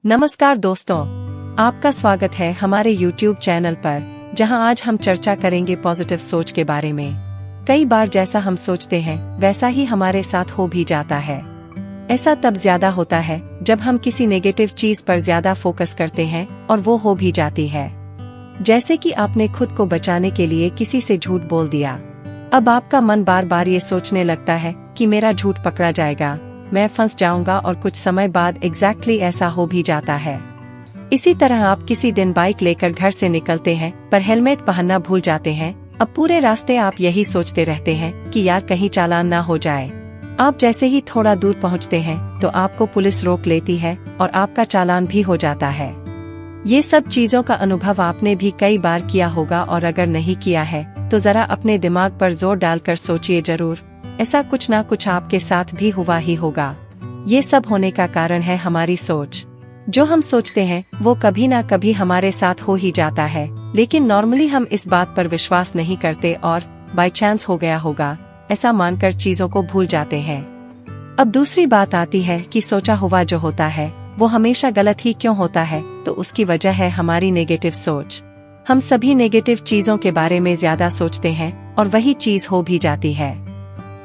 नमस्कार दोस्तों, आपका स्वागत है हमारे YouTube चैनल पर, जहां आज हम चर्चा करेंगे पॉजिटिव सोच के बारे में। कई बार जैसा हम सोचते हैं वैसा ही हमारे साथ हो भी जाता है। ऐसा तब ज्यादा होता है जब हम किसी नेगेटिव चीज पर ज्यादा फोकस करते हैं और वो हो भी जाती है। जैसे कि आपने खुद को बचाने के लिए किसी से झूठ बोल दिया। अब आपका मन बार बार ये सोचने लगता है कि मेरा झूठ पकड़ा जाएगा, मैं फंस जाऊंगा, और कुछ समय बाद एग्जैक्टली ऐसा हो भी जाता है। इसी तरह आप किसी दिन बाइक लेकर घर से निकलते हैं पर हेलमेट पहनना भूल जाते हैं। अब पूरे रास्ते आप यही सोचते रहते हैं कि यार कहीं चालान ना हो जाए। आप जैसे ही थोड़ा दूर पहुंचते हैं तो आपको पुलिस रोक लेती है और आपका चालान भी हो जाता है। ये सब चीजों का अनुभव आपने भी कई बार किया होगा, और अगर नहीं किया है तो जरा अपने दिमाग पर जोर डालकर सोचिए जरूर, ऐसा कुछ ना कुछ आपके साथ भी हुआ ही होगा। ये सब होने का कारण है हमारी सोच। जो हम सोचते हैं वो कभी ना कभी हमारे साथ हो ही जाता है, लेकिन नॉर्मली हम इस बात पर विश्वास नहीं करते और बाय चांस हो गया होगा ऐसा मानकर चीजों को भूल जाते हैं। अब दूसरी बात आती है कि सोचा हुआ जो होता है वो हमेशा गलत ही क्यों होता है, तो उसकी वजह है हमारी नेगेटिव सोच। हम सभी नेगेटिव चीजों के बारे में ज्यादा सोचते हैं और वही चीज हो भी जाती है।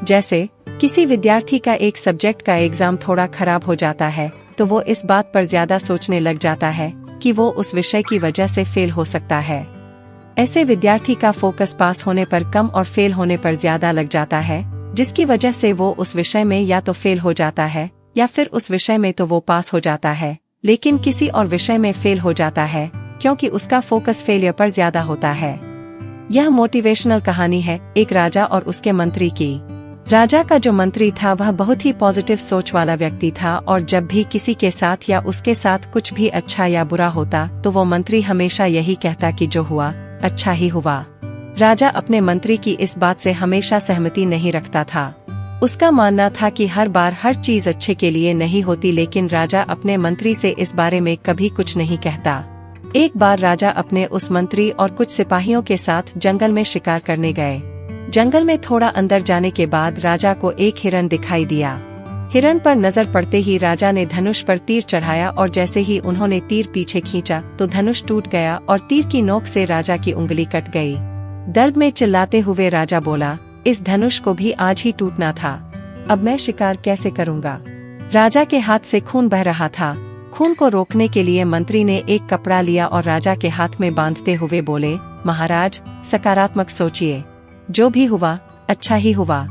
जैसे किसी विद्यार्थी का एक सब्जेक्ट का एग्जाम थोड़ा खराब हो जाता है तो वो इस बात पर ज्यादा सोचने लग जाता है कि वो उस विषय की वजह से फेल हो सकता है। ऐसे विद्यार्थी का फोकस पास होने पर कम और फेल होने पर ज्यादा लग जाता है, जिसकी वजह से वो उस विषय में या तो फेल हो जाता है या फिर उस विषय में तो वो पास हो जाता है, लेकिन किसी और विषय में फेल हो जाता है क्योंकि उसका फोकस फेलियर पर ज्यादा होता है। यह मोटिवेशनल कहानी है एक राजा और उसके मंत्री की। राजा का जो मंत्री था वह बहुत ही पॉजिटिव सोच वाला व्यक्ति था, और जब भी किसी के साथ या उसके साथ कुछ भी अच्छा या बुरा होता तो वो मंत्री हमेशा यही कहता कि जो हुआ अच्छा ही हुआ। राजा अपने मंत्री की इस बात से हमेशा सहमति नहीं रखता था। उसका मानना था कि हर बार हर चीज अच्छे के लिए नहीं होती, लेकिन राजा अपने मंत्री से इस बारे में कभी कुछ नहीं कहता। एक बार राजा अपने उस मंत्री और कुछ सिपाहियों के साथ जंगल में शिकार करने गए। जंगल में थोड़ा अंदर जाने के बाद राजा को एक हिरन दिखाई दिया। हिरन पर नजर पड़ते ही राजा ने धनुष पर तीर चढ़ाया, और जैसे ही उन्होंने तीर पीछे खींचा तो धनुष टूट गया और तीर की नोक से राजा की उंगली कट गई। दर्द में चिल्लाते हुए राजा बोला, इस धनुष को भी आज ही टूटना था, अब मैं शिकार कैसे करूंगा। राजा के हाथ से खून बह रहा था। खून को रोकने के लिए मंत्री ने एक कपड़ा लिया और राजा के हाथ में बांधते हुए बोले, महाराज सकारात्मक सोचिए, जो भी हुआ अच्छा ही हुआ।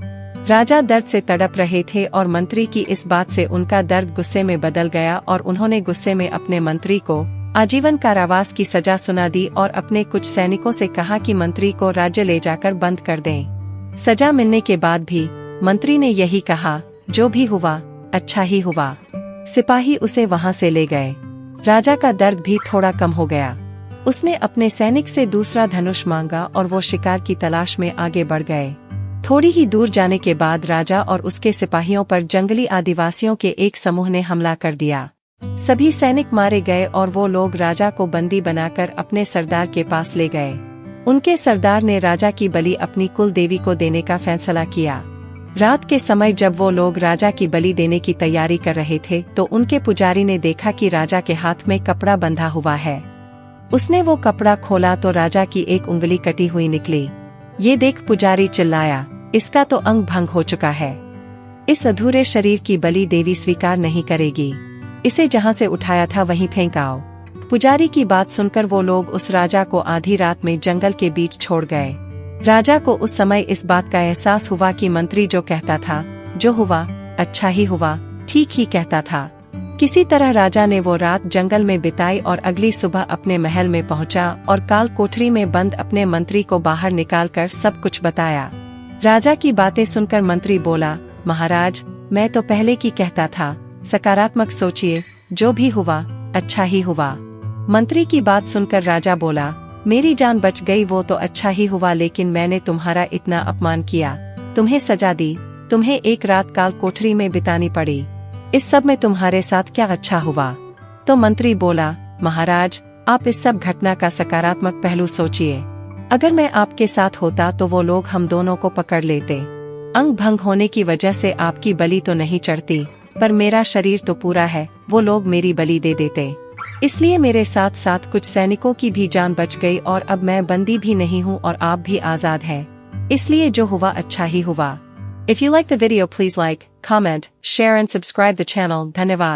राजा दर्द से तड़प रहे थे और मंत्री की इस बात से उनका दर्द गुस्से में बदल गया, और उन्होंने गुस्से में अपने मंत्री को आजीवन कारावास की सजा सुना दी और अपने कुछ सैनिकों से कहा कि मंत्री को राज्य ले जाकर बंद कर दें। सजा मिलने के बाद भी मंत्री ने यही कहा, जो भी हुआ अच्छा ही हुआ। सिपाही उसे वहां से ले गए। राजा का दर्द भी थोड़ा कम हो गया। उसने अपने सैनिक से दूसरा धनुष मांगा और वो शिकार की तलाश में आगे बढ़ गए। थोड़ी ही दूर जाने के बाद राजा और उसके सिपाहियों पर जंगली आदिवासियों के एक समूह ने हमला कर दिया। सभी सैनिक मारे गए और वो लोग राजा को बंदी बनाकर अपने सरदार के पास ले गए। उनके सरदार ने राजा की बलि अपनी कुल देवी को देने का फैसला किया। रात के समय जब वो लोग राजा की बलि देने की तैयारी कर रहे थे तो उनके पुजारी ने देखा कि राजा के हाथ में कपड़ा बंधा हुआ है। उसने वो कपड़ा खोला तो राजा की एक उंगली कटी हुई निकली। ये देख पुजारी चिल्लाया, इसका तो अंग भंग हो चुका है। इस अधूरे शरीर की बलि देवी स्वीकार नहीं करेगी। इसे जहां से उठाया था वहीं फेंकाओ। पुजारी की बात सुनकर वो लोग उस राजा को आधी रात में जंगल के बीच छोड़ गए। राजा को उस समय इस बात का एहसास हुआ कि मंत्री जो कहता था जो हुआ अच्छा ही हुआ, ठीक ही कहता था। किसी तरह राजा ने वो रात जंगल में बिताई और अगली सुबह अपने महल में पहुंचा और काल कोठरी में बंद अपने मंत्री को बाहर निकालकर सब कुछ बताया। राजा की बातें सुनकर मंत्री बोला, महाराज मैं तो पहले की कहता था, सकारात्मक सोचिए, जो भी हुआ अच्छा ही हुआ। मंत्री की बात सुनकर राजा बोला, मेरी जान बच गई वो तो अच्छा ही हुआ, लेकिन मैंने तुम्हारा इतना अपमान किया, तुम्हें सजा दी, तुम्हें एक रात काल कोठरी में बितानी पड़ी, इस सब में तुम्हारे साथ क्या अच्छा हुआ। तो मंत्री बोला, महाराज आप इस सब घटना का सकारात्मक पहलू सोचिए। अगर मैं आपके साथ होता तो वो लोग हम दोनों को पकड़ लेते। अंग भंग होने की वजह से आपकी बलि तो नहीं चढ़ती, पर मेरा शरीर तो पूरा है, वो लोग मेरी बलि दे देते। इसलिए मेरे साथ साथ कुछ सैनिकों की भी जान बच गई और अब मैं बंदी भी नहीं हूँ और आप भी आजाद हैं। इसलिए जो हुआ अच्छा ही हुआ। If you like the video, please like, comment, share and subscribe the channel. धन्यवाद।